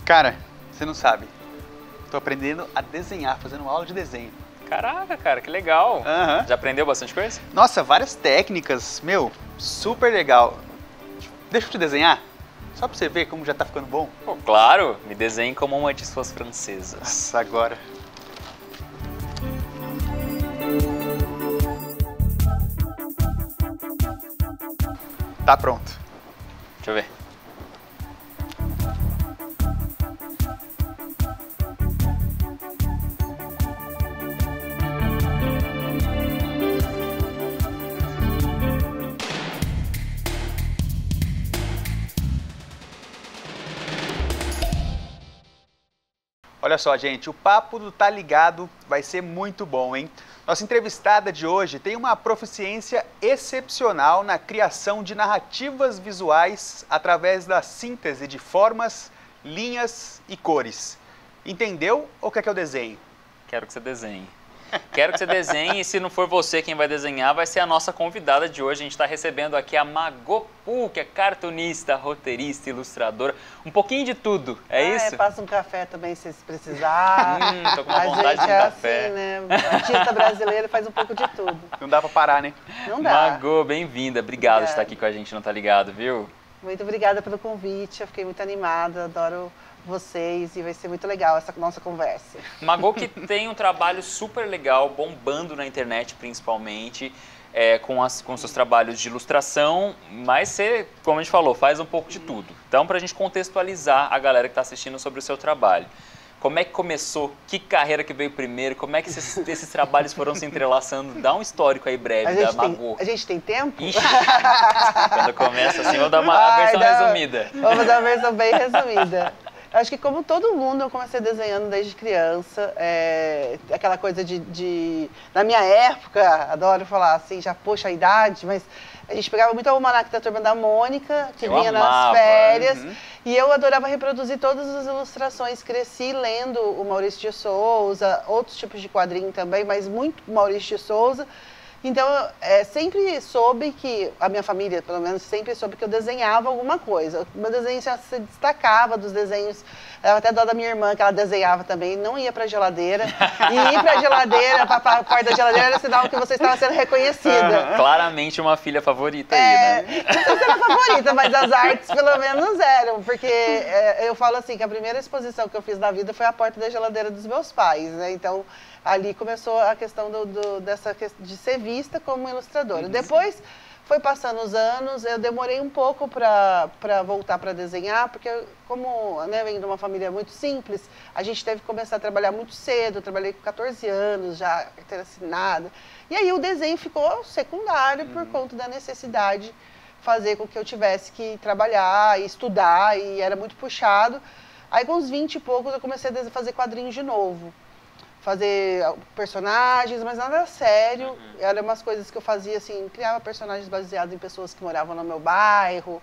Cara, você não sabe. Tô aprendendo a desenhar, fazendo aula de desenho. Caraca, cara, que legal. Aham. Já aprendeu bastante coisa? Nossa, várias técnicas. Meu, super legal. Deixa eu te desenhar. Só pra você ver como já tá ficando bom. Pô, claro, me desenhe como uma de suas francesas. Nossa, agora. Tá pronto. Deixa eu ver. Olha só, gente, o papo do Tá Ligado vai ser muito bom, hein? Nossa entrevistada de hoje tem uma proficiência excepcional na criação de narrativas visuais através da síntese de formas, linhas e cores. Entendeu ou quer que eu desenhe? Quero que você desenhe. Quero que você desenhe e se não for você quem vai desenhar, vai ser a nossa convidada de hoje. A gente está recebendo aqui a Magopu, que é cartunista, roteirista, ilustradora, um pouquinho de tudo, é isso? Passa um café também se precisar. Tô com uma vontade de um café. Assim, né? O artista brasileiro faz um pouco de tudo. Não dá pra parar, né? Não dá. Mago, bem-vinda. Obrigado por estar aqui com a gente, não tá ligado, viu? Muito obrigada pelo convite, eu fiquei muito animada, adoro vocês e vai ser muito legal essa nossa conversa. Mago que tem um trabalho super legal, bombando na internet principalmente, com seus trabalhos de ilustração, mas você, como a gente falou, faz um pouco de tudo. Então, para a gente contextualizar a galera que está assistindo sobre o seu trabalho, como é que começou? Que carreira que veio primeiro? Como é que esses trabalhos foram se entrelaçando? Dá um histórico aí breve da Mago. A gente tem tempo? Ixi, quando começa assim, vou dar uma versão resumida. Vamos dar uma versão bem resumida. Acho que como todo mundo, eu comecei desenhando desde criança, aquela coisa na minha época, adoro falar assim, já puxa a idade, mas a gente pegava muito o almanaque da Turma da Mônica, que vinha nas férias, e eu adorava reproduzir todas as ilustrações, cresci lendo o Maurício de Souza, outros tipos de quadrinho também, mas muito Maurício de Souza. Então, sempre soube que, a minha família, pelo menos, sempre soube que eu desenhava alguma coisa. O meu desenho já se destacava dos desenhos, eu até dó da minha irmã, que ela desenhava também, não ia pra geladeira. E ir pra geladeira, pra porta da geladeira, era sinal que você estava sendo reconhecida. Claramente uma filha favorita aí, né? Não sei se era favorita, mas as artes pelo menos eram, porque eu falo assim, que a primeira exposição que eu fiz na vida foi a porta da geladeira dos meus pais, né? Então, ali começou a questão de ser vista como ilustradora. Depois, foi passando os anos, eu demorei um pouco para voltar para desenhar, porque como venho de uma família muito simples, a gente teve que começar a trabalhar muito cedo, eu trabalhei com 14 anos, já carteira assinada. E aí o desenho ficou secundário por conta da necessidade de fazer com que eu tivesse que trabalhar e estudar, e era muito puxado. Aí com uns 20 e poucos eu comecei a fazer quadrinhos de novo. Fazer personagens, mas nada sério. Eram umas coisas que eu fazia assim, criava personagens baseados em pessoas que moravam no meu bairro,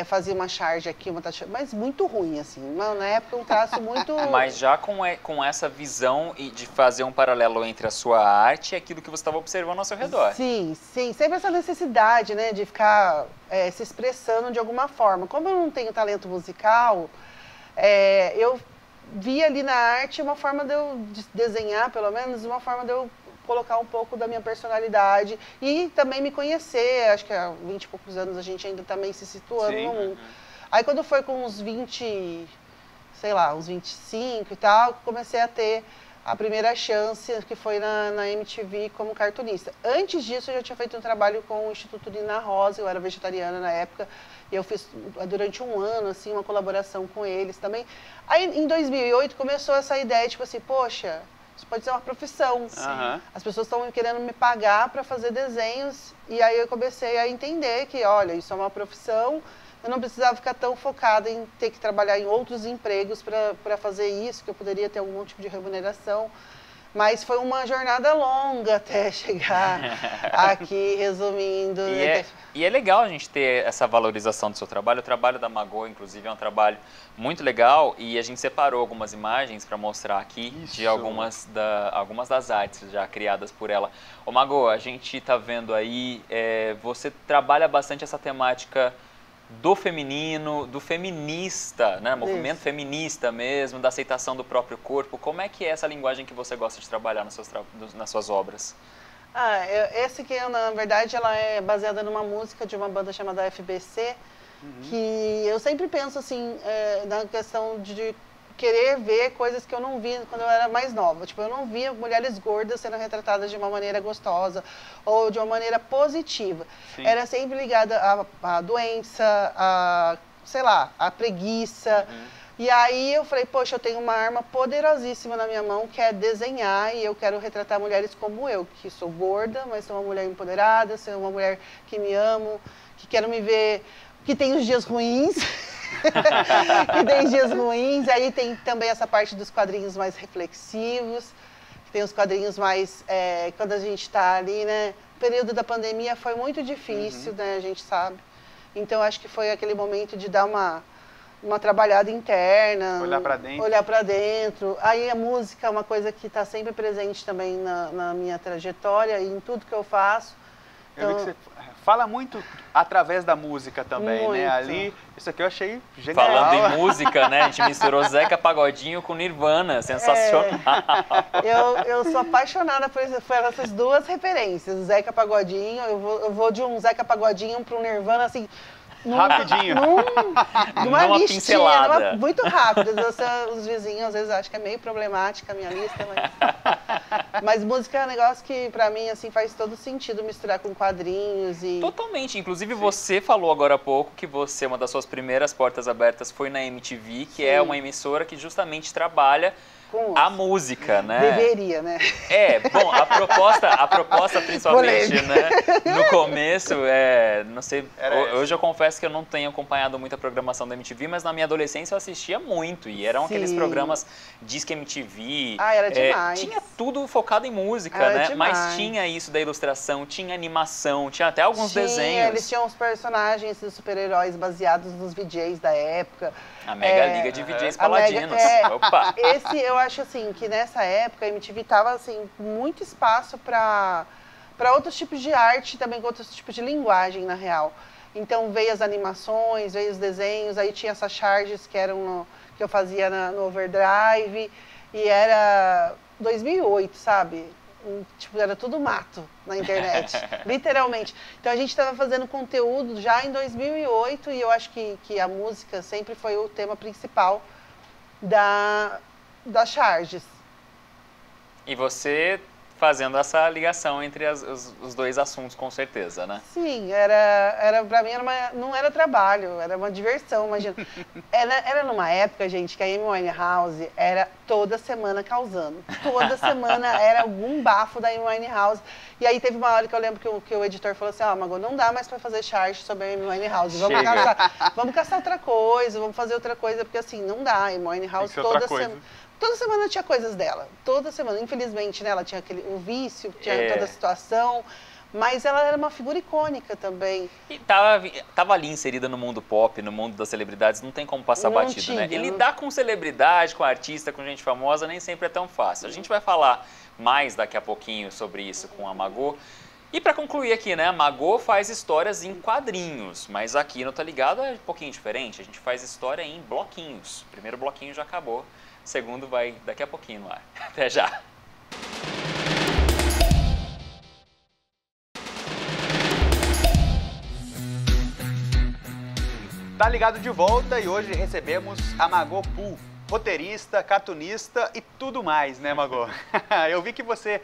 fazia uma charge aqui, mas muito ruim, assim. Na época um traço muito... Mas já com essa visão de fazer um paralelo entre a sua arte e aquilo que você estava observando ao seu redor. Sim, sim. Sempre essa necessidade, né, de ficar se expressando de alguma forma. Como eu não tenho talento musical, eu vi ali na arte uma forma de eu desenhar, pelo menos, uma forma de eu colocar um pouco da minha personalidade e também me conhecer. Acho que há 20 e poucos anos a gente ainda está meio se situando no mundo. Aí quando foi com uns 20, sei lá, uns 25 e tal, comecei a ter a primeira chance, que foi na MTV como cartunista. Antes disso, eu já tinha feito um trabalho com o Instituto Nina Rosa, eu era vegetariana na época, e eu fiz durante um ano, assim, uma colaboração com eles também. Aí, em 2008, começou essa ideia, tipo assim, poxa, isso pode ser uma profissão. As pessoas estão querendo me pagar para fazer desenhos, e aí eu comecei a entender que, olha, isso é uma profissão, eu não precisava ficar tão focada em ter que trabalhar em outros empregos para fazer isso, que eu poderia ter algum tipo de remuneração. Mas foi uma jornada longa até chegar aqui, resumindo. E é legal a gente ter essa valorização do seu trabalho. O trabalho da Mago, inclusive, é um trabalho muito legal. E a gente separou algumas imagens para mostrar aqui de algumas das artes já criadas por ela. Ô Mago, a gente está vendo aí, você trabalha bastante essa temática do feminino, do feminista, né? Movimento Isso. feminista mesmo, da aceitação do próprio corpo. Como é que é essa linguagem que você gosta de trabalhar nas suas obras? Esse que, na verdade, ela é baseada numa música de uma banda chamada FBC, que eu sempre penso, assim, na questão de querer ver coisas que eu não vi quando eu era mais nova. Tipo, eu não via mulheres gordas sendo retratadas de uma maneira gostosa ou de uma maneira positiva. Sim. Era sempre ligada à doença, sei lá, à preguiça. E aí eu falei, poxa, eu tenho uma arma poderosíssima na minha mão, que é desenhar, e eu quero retratar mulheres como eu, que sou gorda, mas sou uma mulher empoderada, sou uma mulher que me amo, que quero me ver, que tem os dias ruins. Que tem dias ruins, aí tem também essa parte dos quadrinhos mais reflexivos, tem os quadrinhos mais, quando a gente está ali, né, o período da pandemia foi muito difícil, né, a gente sabe, então acho que foi aquele momento de dar uma trabalhada interna, olhar para dentro, aí a música é uma coisa que está sempre presente também na minha trajetória e em tudo que eu faço. Eu vi que você fala muito através da música também, muito. Né? Ali, isso aqui eu achei genial. Falando em música, né? A gente misturou Zeca Pagodinho com Nirvana, sensacional. Eu sou apaixonada por essas duas referências, o Zeca Pagodinho, eu vou de um Zeca Pagodinho para um Nirvana, assim, rapidinho. Numa pincelada. Muito rápido. Os vizinhos às vezes acham que é meio problemática a minha lista, mas música é um negócio que pra mim assim faz todo sentido misturar com quadrinhos e... Totalmente. Inclusive você falou agora há pouco que você, uma das suas primeiras portas abertas foi na MTV, que é uma emissora que justamente trabalha a música, né? Deveria, né? Bom, a proposta principalmente, né? No começo, não sei, hoje eu confesso que eu não tenho acompanhado muito a programação da MTV, mas na minha adolescência eu assistia muito, e eram aqueles programas Disque MTV. Era demais. Tinha tudo focado em música, né? Demais. Mas tinha isso da ilustração, tinha animação, tinha até alguns desenhos. Eles tinham os personagens dos super-heróis baseados nos VJs da época. A Mega Liga de VJs Paladinos. Opa! Esse, eu acho assim, que nessa época a MTV tava assim, muito espaço para outros tipos de arte, também com outros tipos de linguagem, na real. Então veio as animações, veio os desenhos, aí tinha essas charges que eram que eu fazia no Overdrive, e era 2008, sabe? Tipo, era tudo mato na internet, literalmente. Então a gente estava fazendo conteúdo já em 2008 e eu acho que a música sempre foi o tema principal das charges. E você fazendo essa ligação entre os dois assuntos, com certeza, né? Sim, pra mim não era trabalho, era uma diversão, imagina. Era numa época, gente, que a Amy Winehouse era toda semana causando. Toda semana era algum bafo da Amy Winehouse. E aí teve uma hora que eu lembro que o editor falou assim, Mago, não dá mais pra fazer charge sobre a Amy Winehouse. Vamos caçar outra coisa, vamos fazer outra coisa, porque assim, não dá. A Amy Winehouse toda semana tinha coisas dela, toda semana. Infelizmente, né, ela tinha o vício, tinha toda a situação, mas ela era uma figura icônica também. E tava ali inserida no mundo pop, no mundo das celebridades, não tem como passar batido, né? E lidar com celebridade, com artista, com gente famosa, nem sempre é tão fácil. A gente vai falar mais daqui a pouquinho sobre isso com a Magô. E para concluir aqui, né, a Magô faz histórias em quadrinhos, mas aqui no Tá Ligado é um pouquinho diferente, a gente faz história em bloquinhos. O primeiro bloquinho já acabou. O segundo vai daqui a pouquinho no ar. Até já! Tá Ligado de volta e hoje recebemos a Magô Poo, roteirista, cartunista e tudo mais, né, Magô? Eu vi que você,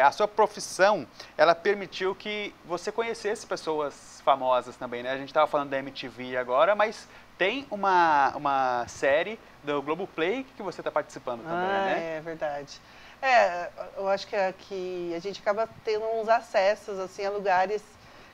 a sua profissão, ela permitiu que você conhecesse pessoas famosas também, né? A gente estava falando da MTV agora, mas tem uma série do Globoplay que você está participando também, né? É verdade. Eu acho que aqui a gente acaba tendo uns acessos assim, a lugares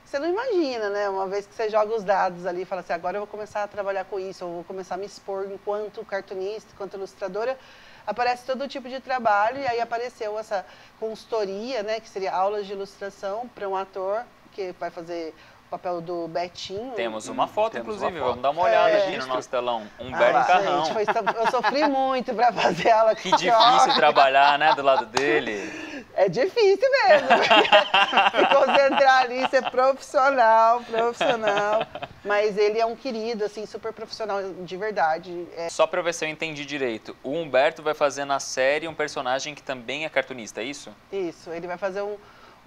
que você não imagina, né? Uma vez que você joga os dados ali e fala assim, agora eu vou começar a trabalhar com isso, eu vou começar a me expor enquanto cartunista, enquanto ilustradora, aparece todo tipo de trabalho e aí apareceu essa consultoria, né? Que seria aulas de ilustração para um ator que vai fazer o papel do Betinho. Temos uma foto, inclusive, vamos dar uma olhada aqui no nosso telão. Humberto Carrão. Gente, eu sofri muito para fazer ela. Que difícil trabalhar, né, do lado dele. É difícil mesmo, se concentrar ali, ser profissional. Mas ele é um querido, assim, super profissional, de verdade. Só pra ver se eu entendi direito, o Humberto vai fazer na série um personagem que também é cartunista, é isso? Isso, ele vai fazer o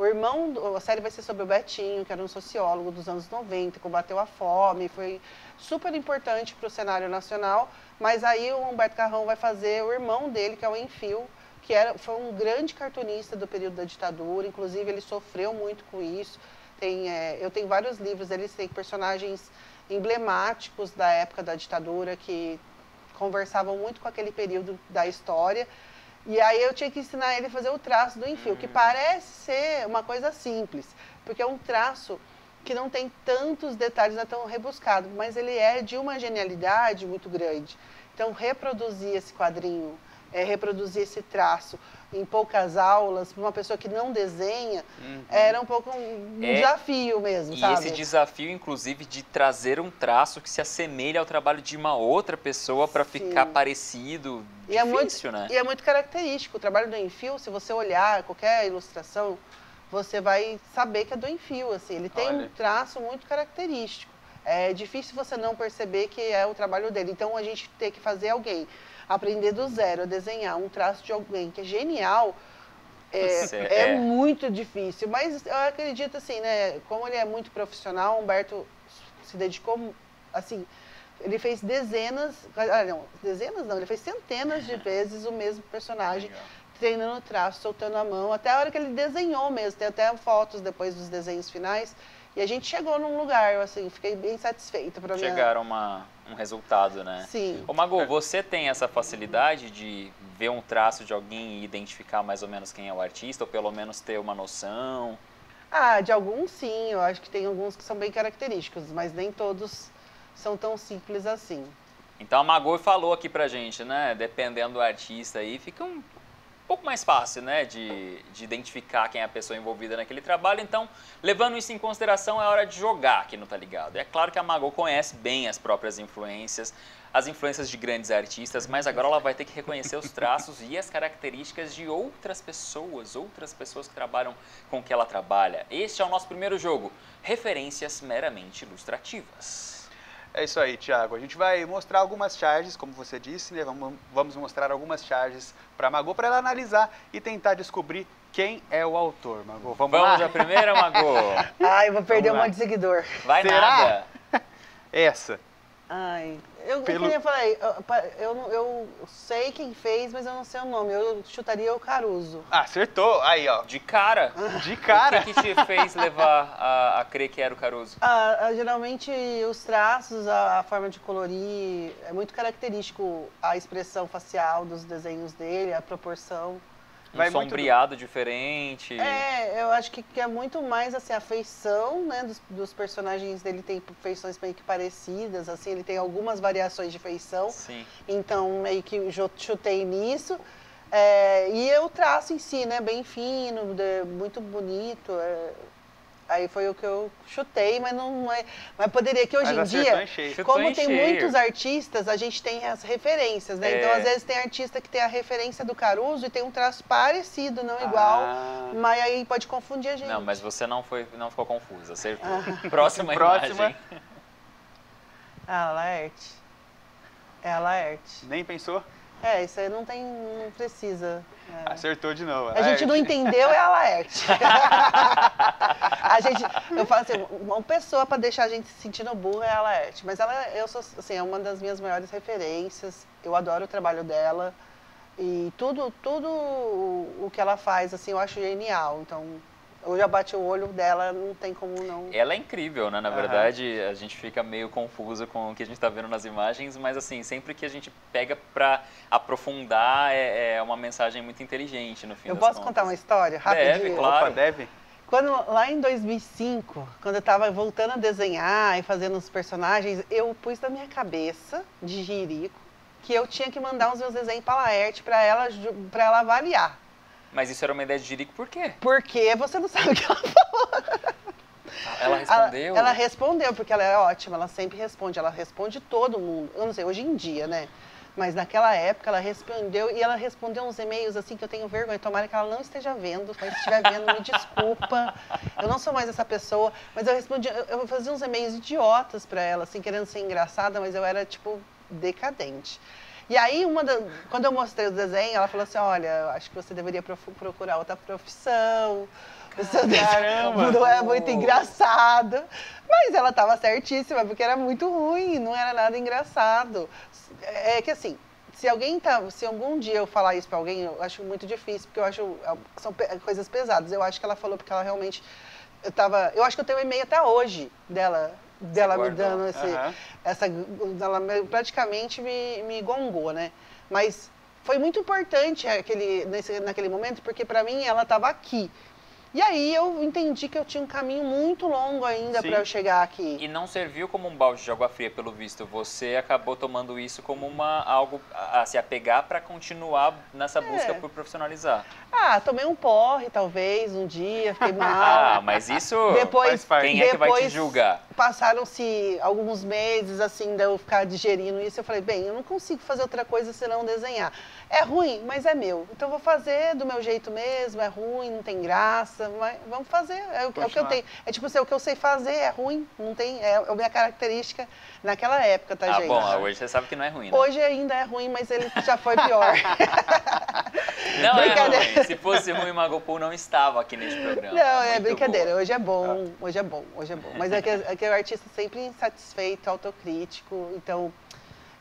irmão, a série vai ser sobre o Betinho, que era um sociólogo dos anos 90, combateu a fome, foi super importante para o cenário nacional, mas aí o Humberto Carrão vai fazer o irmão dele, que é o Enfio, que foi um grande cartunista do período da ditadura, inclusive ele sofreu muito com isso. Eu tenho vários livros, eles têm personagens emblemáticos da época da ditadura, que conversavam muito com aquele período da história. E aí eu tinha que ensinar ele a fazer o traço do Enfio, que parece ser uma coisa simples, porque é um traço que não tem tantos detalhes, não é tão rebuscado, mas ele é de uma genialidade muito grande. Então, reproduzir esse quadrinho, reproduzir esse traço em poucas aulas, para uma pessoa que não desenha, era um pouco um desafio mesmo, sabe? E esse desafio, inclusive, de trazer um traço que se assemelhe ao trabalho de uma outra pessoa para ficar parecido, difícil, né? E é muito característico. O trabalho do Enfio, se você olhar qualquer ilustração, você vai saber que é do Enfio, assim. Ele tem um traço muito característico. É difícil você não perceber que é o trabalho dele. Então, a gente tem que fazer aprender do zero a desenhar um traço de alguém que é genial, é muito difícil. Mas eu acredito assim, né? Como ele é muito profissional, o Humberto se dedicou, assim, ele fez ele fez centenas de vezes o mesmo personagem, treinando o traço, soltando a mão, até a hora que ele desenhou mesmo. Tem até fotos depois dos desenhos finais. E a gente chegou num lugar, assim, fiquei bem satisfeita. Chegaram um resultado, né? Sim. Ô, Mago, você tem essa facilidade de ver um traço de alguém e identificar mais ou menos quem é o artista, ou pelo menos ter uma noção? Ah, de alguns sim, eu acho que tem alguns que são bem característicos, mas nem todos são tão simples assim. Então a Mago falou aqui pra gente, né? Dependendo do artista aí, fica um pouco mais fácil, né, de identificar quem é a pessoa envolvida naquele trabalho. Então, levando isso em consideração, é hora de jogar aqui no Tá Ligado. É claro que a Mago conhece bem as próprias influências, as influências de grandes artistas, mas agora ela vai ter que reconhecer os traços e as características de outras pessoas que trabalham com o que ela trabalha. Este é o nosso primeiro jogo, referências meramente ilustrativas. É isso aí, Thiago. A gente vai mostrar algumas charges, como você disse, né? Vamos mostrar algumas charges para a Mago, para ela analisar e tentar descobrir quem é o autor, Mago. Vamos lá? Vamos à primeira, Mago? Ai, eu vou perder um monte de seguidor. Vai. Será? Nada. Essa. Ai, eu falei, eu sei quem fez, mas eu não sei o nome. Eu chutaria o Caruso. Ah, acertou. Aí, ó. De cara? De cara. O que te fez levar a crer que era o Caruso? Geralmente os traços, a forma de colorir, é muito característico a expressão facial dos desenhos dele, a proporção. Um sombreado diferente. Eu acho que é muito mais assim, a feição, né, dos personagens dele tem feições meio que parecidas, assim, ele tem algumas variações de feição. Sim. Então, meio que chutei nisso. E o traço em si, né, bem fino, muito bonito. Aí foi o que eu chutei, mas não é. Mas poderia que hoje em dia, como tem muitos artistas, a gente tem as referências, né? Então, às vezes, tem artista que tem a referência do Caruso e tem um traço parecido, não igual, mas aí pode confundir a gente. Não, mas você não ficou confusa, acertou. Próxima imagem. A Laerte. É a Laerte. Nem pensou? Isso aí não precisa. Acertou de novo. A gente não entendeu, é a Laerte. Eu falo assim, uma pessoa para deixar a gente se sentindo burra é a Laerte. Mas eu sou, assim, é uma das minhas maiores referências. Eu adoro o trabalho dela. E tudo o que ela faz, assim, eu acho genial. Então, eu já bati o olho dela, não tem como não... Ela é incrível, né? Na verdade, a gente fica meio confuso com o que a gente está vendo nas imagens, mas assim, sempre que a gente pega para aprofundar, é uma mensagem muito inteligente, no fim das contas. Eu posso contar uma história rapidinho? Deve, claro. Opa, deve. Lá em 2005, quando eu estava voltando a desenhar e fazendo os personagens, eu pus na minha cabeça, de jirico, que eu tinha que mandar os meus desenhos para a Laerte para ela avaliar. Mas isso era uma ideia de jirico por quê? Porque você não sabe o que ela falou. Ela respondeu? Ela respondeu, porque ela é ótima, ela sempre responde. Ela responde todo mundo. Eu não sei, hoje em dia, né? Mas naquela época ela respondeu, e ela respondeu uns e-mails assim que eu tenho vergonha. Tomara que ela não esteja vendo, mas se estiver vendo, me desculpa. Eu não sou mais essa pessoa. Mas eu fazia uns e-mails idiotas para ela, assim, querendo ser engraçada, mas eu era, tipo, decadente. E aí, quando eu mostrei o desenho, ela falou assim, olha, eu acho que você deveria procurar outra profissão. Caramba! Não é muito engraçado. Mas ela estava certíssima, porque era muito ruim, não era nada engraçado. É que assim, se algum dia eu falar isso para alguém, eu acho muito difícil, porque eu acho são coisas pesadas. Eu acho que ela falou porque ela realmente eu acho que eu tenho um e-mail até hoje dela me dando ela praticamente me gongou, né? Mas foi muito importante naquele momento, porque para mim ela estava aqui. E aí eu entendi que eu tinha um caminho muito longo ainda para eu chegar aqui. E não serviu como um balde de água fria, pelo visto. Você acabou tomando isso como algo a se apegar para continuar nessa busca por profissionalizar. Tomei um porre, talvez, um dia, fiquei mal. Mas isso depois, quem é que vai te julgar? Passaram-se alguns meses, assim, de eu ficar digerindo isso. Eu falei, bem, eu não consigo fazer outra coisa senão desenhar. É ruim, mas é meu. Então eu vou fazer do meu jeito mesmo, é ruim, não tem graça, mas vamos fazer. É o que eu tenho. É tipo assim, o que eu sei fazer é ruim, não tem. É a minha característica naquela época, tá, gente? Bom, hoje você sabe que não é ruim, né? Hoje ainda é ruim, mas ele já foi pior. Não é ruim. Se fosse ruim, o Magopool não estava aqui neste programa. Não, é brincadeira. Boa. Hoje é bom, hoje é bom, hoje é bom. Mas é que o artista sempre insatisfeito, autocrítico, então...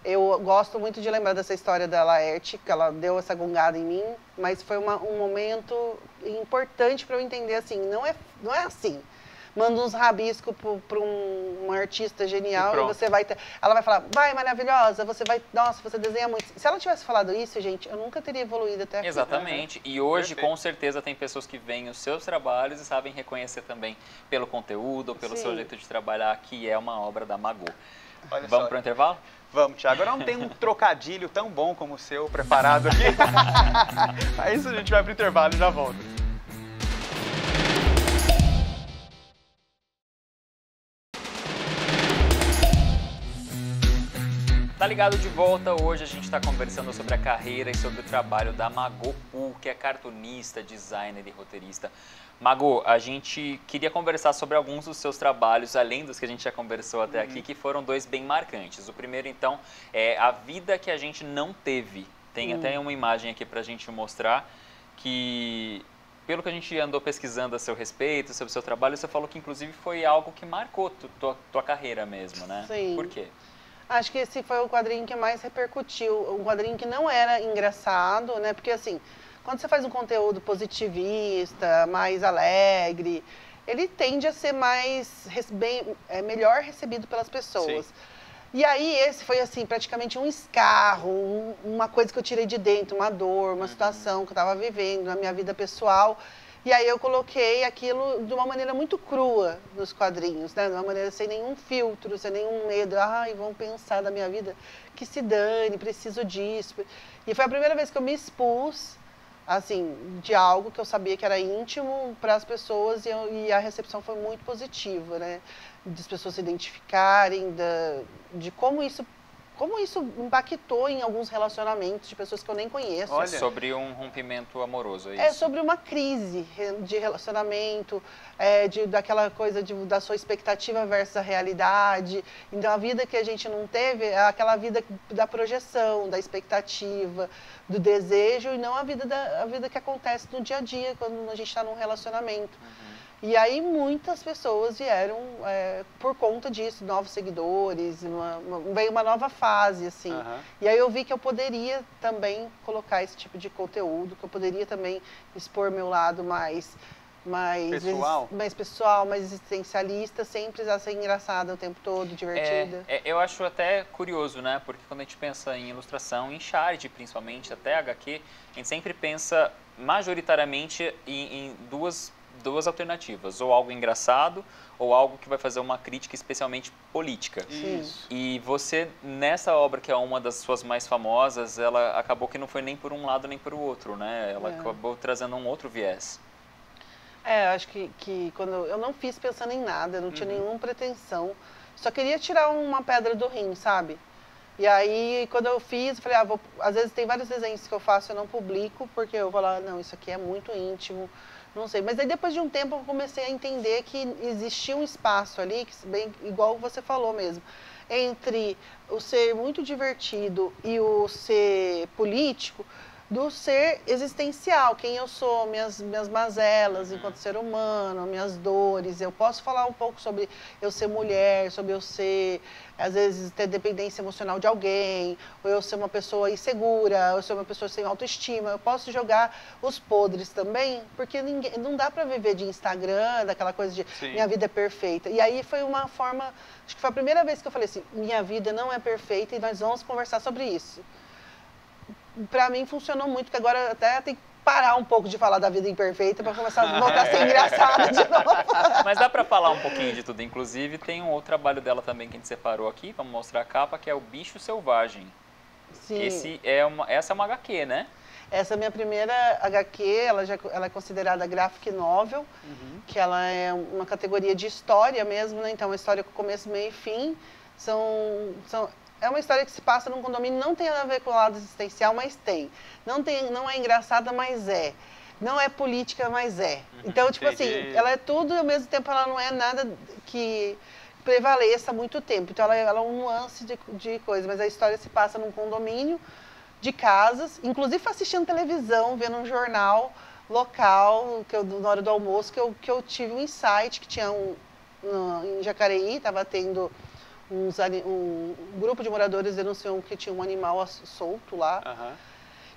Eu gosto muito de lembrar dessa história da Laerte, que ela deu essa gongada em mim, mas foi um momento importante para eu entender assim, não é assim. Manda uns rabiscos para um artista genial e você vai ter... Ela vai falar, vai, maravilhosa, nossa, você desenha muito. Se ela tivesse falado isso, gente, eu nunca teria evoluído até aqui. Exatamente. E hoje, com certeza, tem pessoas que veem os seus trabalhos e sabem reconhecer também pelo conteúdo, pelo seu jeito de trabalhar, que é uma obra da Magô. Vamos para o intervalo? Vamos, Thiago. Agora não tem um trocadilho tão bom como o seu preparado aqui. Aí isso a gente vai pro intervalo e já volta. Tá ligado de volta? Hoje a gente está conversando sobre a carreira e sobre o trabalho da Magô Pool, que é cartunista, designer e roteirista. Magô, a gente queria conversar sobre alguns dos seus trabalhos, além dos que a gente já conversou até aqui, que foram dois bem marcantes. O primeiro, então, é A Vida que a Gente Não Teve. Tem até uma imagem aqui pra gente mostrar que, pelo que a gente andou pesquisando a seu respeito, sobre o seu trabalho, você falou que, inclusive, foi algo que marcou tua carreira mesmo, né? Sim. Por quê? Acho que esse foi o quadrinho que mais repercutiu, um quadrinho que não era engraçado, né? Porque assim, quando você faz um conteúdo positivista, mais alegre, ele tende a ser melhor recebido pelas pessoas. Sim. E aí esse foi assim, praticamente um escarro, uma coisa que eu tirei de dentro, uma dor, uma situação que eu estava vivendo na minha vida pessoal. E aí eu coloquei aquilo de uma maneira muito crua nos quadrinhos, né? De uma maneira sem nenhum filtro, sem nenhum medo. Ai, vão pensar da minha vida, que se dane, preciso disso. E foi a primeira vez que eu me expus, assim, de algo que eu sabia que era íntimo para as pessoas e a recepção foi muito positiva, né? Das pessoas se identificarem, de como isso impactou em alguns relacionamentos de pessoas que eu nem conheço. Olha. É sobre um rompimento amoroso, é isso? É sobre uma crise de relacionamento, daquela coisa da sua expectativa versus a realidade. Então, a vida que a gente não teve é aquela vida da projeção, da expectativa, do desejo, e não a vida que acontece no dia a dia, quando a gente está num relacionamento. E aí muitas pessoas vieram por conta disso, novos seguidores, veio uma nova fase, assim. E aí eu vi que eu poderia também colocar esse tipo de conteúdo, que eu poderia também expor meu lado mais pessoal, mais existencialista, sem precisar ser engraçada o tempo todo, divertida. Eu acho até curioso, né? Porque quando a gente pensa em ilustração, em charge principalmente, até HQ, a gente sempre pensa majoritariamente em duas alternativas, ou algo engraçado, ou algo que vai fazer uma crítica especialmente política. Isso. E você, nessa obra, que é uma das suas mais famosas, ela acabou que não foi nem por um lado nem por o outro, né? Ela acabou trazendo um outro viés. Acho que quando eu não fiz pensando em nada, não tinha nenhuma pretensão, só queria tirar uma pedra do rim, sabe? E aí, quando eu fiz, eu falei, às vezes tem vários desenhos que eu faço e eu não publico, porque eu vou lá, não, isso aqui é muito íntimo, não sei. Mas aí depois de um tempo eu comecei a entender que existia um espaço ali, que bem, igual você falou mesmo, entre o ser muito divertido e o ser político, do ser existencial, quem eu sou, minhas mazelas enquanto ser humano, minhas dores. Eu posso falar um pouco sobre eu ser mulher, sobre eu ser, às vezes, ter dependência emocional de alguém, ou eu ser uma pessoa insegura, ou eu ser uma pessoa sem autoestima. Eu posso jogar os podres também, porque não dá para viver de Instagram, daquela coisa de minha vida é perfeita. E aí foi uma forma, acho que foi a primeira vez que eu falei assim, minha vida não é perfeita e nós vamos conversar sobre isso. Pra mim funcionou muito, porque agora até tem que parar um pouco de falar da vida imperfeita para começar a voltar a ser engraçada de novo. Mas dá para falar um pouquinho de tudo. Inclusive, tem um outro trabalho dela também que a gente separou aqui, vamos mostrar a capa, que é o Bicho Selvagem. Sim. Essa é uma HQ, né? Essa é a minha primeira HQ, ela é considerada graphic novel, que ela é uma categoria de história mesmo, né? Então, uma história com começo, meio e fim. É uma história que se passa num condomínio, não tem nada a ver com o lado existencial, mas tem. Não é engraçada, mas é. Não é política, mas é. Então, tipo assim, ela é tudo e ao mesmo tempo ela não é nada que prevaleça há muito tempo. Então, ela é um nuance de coisa, mas a história se passa num condomínio de casas, inclusive assistindo televisão, vendo um jornal local, na hora do almoço, que eu tive um insight que tinha em Jacareí, estava tendo um grupo de moradores denunciou que tinha um animal solto lá.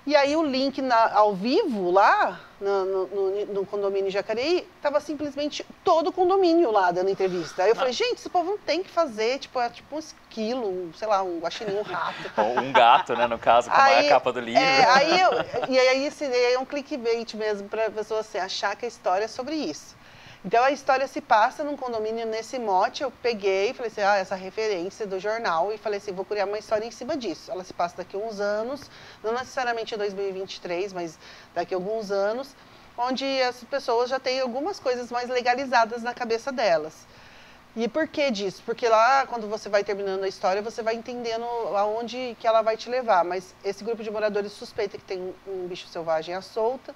E aí o link ao vivo lá, no condomínio Jacareí, estava simplesmente todo o condomínio lá dando entrevista. Aí eu falei, gente, esse povo não tem que fazer, tipo, é tipo um esquilo, sei lá, um guaxinim, um rato. Ou um gato, né, no caso, como é a capa do livro. E aí esse é um clickbait mesmo, para a pessoa assim, achar que a história é sobre isso. Então, a história se passa num condomínio nesse mote, eu peguei e falei assim, essa referência do jornal, e falei assim, vou criar uma história em cima disso. Ela se passa daqui a uns anos, não necessariamente em 2023, mas daqui a alguns anos, onde as pessoas já têm algumas coisas mais legalizadas na cabeça delas. E por que disso? Porque lá, quando você vai terminando a história, você vai entendendo aonde que ela vai te levar. Mas esse grupo de moradores suspeita que tem um bicho selvagem à solta,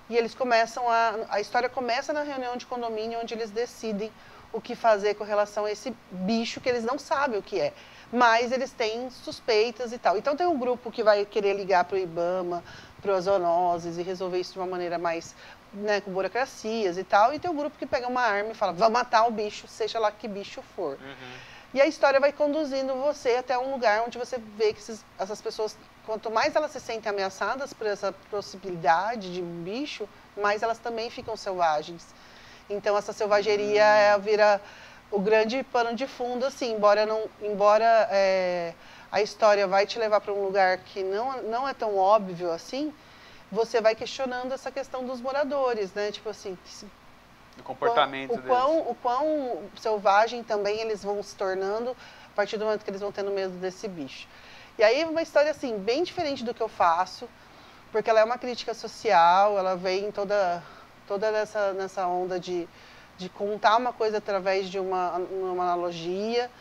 e eles começam a história começa na reunião de condomínio, onde eles decidem o que fazer com relação a esse bicho que eles não sabem o que é. Mas eles têm suspeitas e tal. Então tem um grupo que vai querer ligar para o IBAMA, para as zoonoses e resolver isso de uma maneira mais, né, com burocracias e tal. E tem um grupo que pega uma arma e fala, vamos matar o bicho, seja lá que bicho for. E a história vai conduzindo você até um lugar onde você vê que essas pessoas, quanto mais elas se sentem ameaçadas por essa possibilidade de um bicho, mais elas também ficam selvagens. Então, essa selvageria vira o grande pano de fundo, assim, embora a história vai te levar para um lugar que não é tão óbvio assim, você vai questionando essa questão dos moradores, né? Tipo assim, do comportamento deles. O quão selvagem também eles vão se tornando a partir do momento que eles vão tendo medo desse bicho. E aí uma história assim, bem diferente do que eu faço, porque ela é uma crítica social, ela vem toda nessa onda de contar uma coisa através de uma analogia,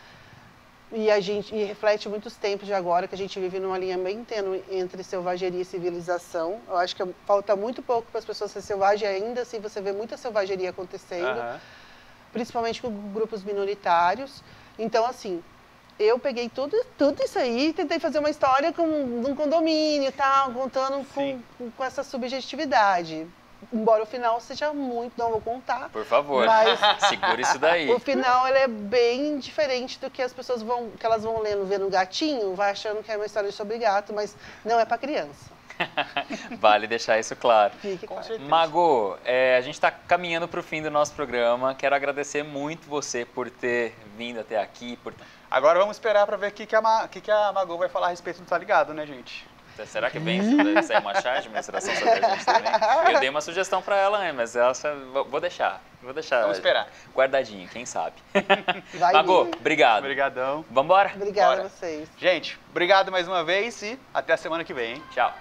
e reflete muitos tempos de agora, que a gente vive numa linha bem tênue entre selvageria e civilização. Eu acho que falta muito pouco para as pessoas serem selvagens, ainda assim você vê muita selvageria acontecendo, principalmente com grupos minoritários. Então, assim, eu peguei tudo isso aí e tentei fazer uma história de um condomínio e tal, contando com essa subjetividade. Embora o final seja muito, não vou contar. Por favor, mas segura isso daí. O final ele é bem diferente do que as pessoas vão lendo, vendo gatinho, vai achando que é uma história sobre gato, mas não é para criança. Vale deixar isso claro. Fique claro. Mago, a gente está caminhando para o fim do nosso programa. Quero agradecer muito você por ter vindo até aqui. Agora vamos esperar para ver o que a Mago vai falar a respeito do Tá Ligado, né, gente? Será que vem sair uma charge de menstruação sobre a gente também? Eu dei uma sugestão para ela, mas vou deixar. Vamos esperar. Guardadinho, quem sabe. Vai Mago, vir. obrigado. Obrigadão. Vambora? Obrigada Bora. a vocês. Gente, obrigado mais uma vez e até a semana que vem, hein? Tchau.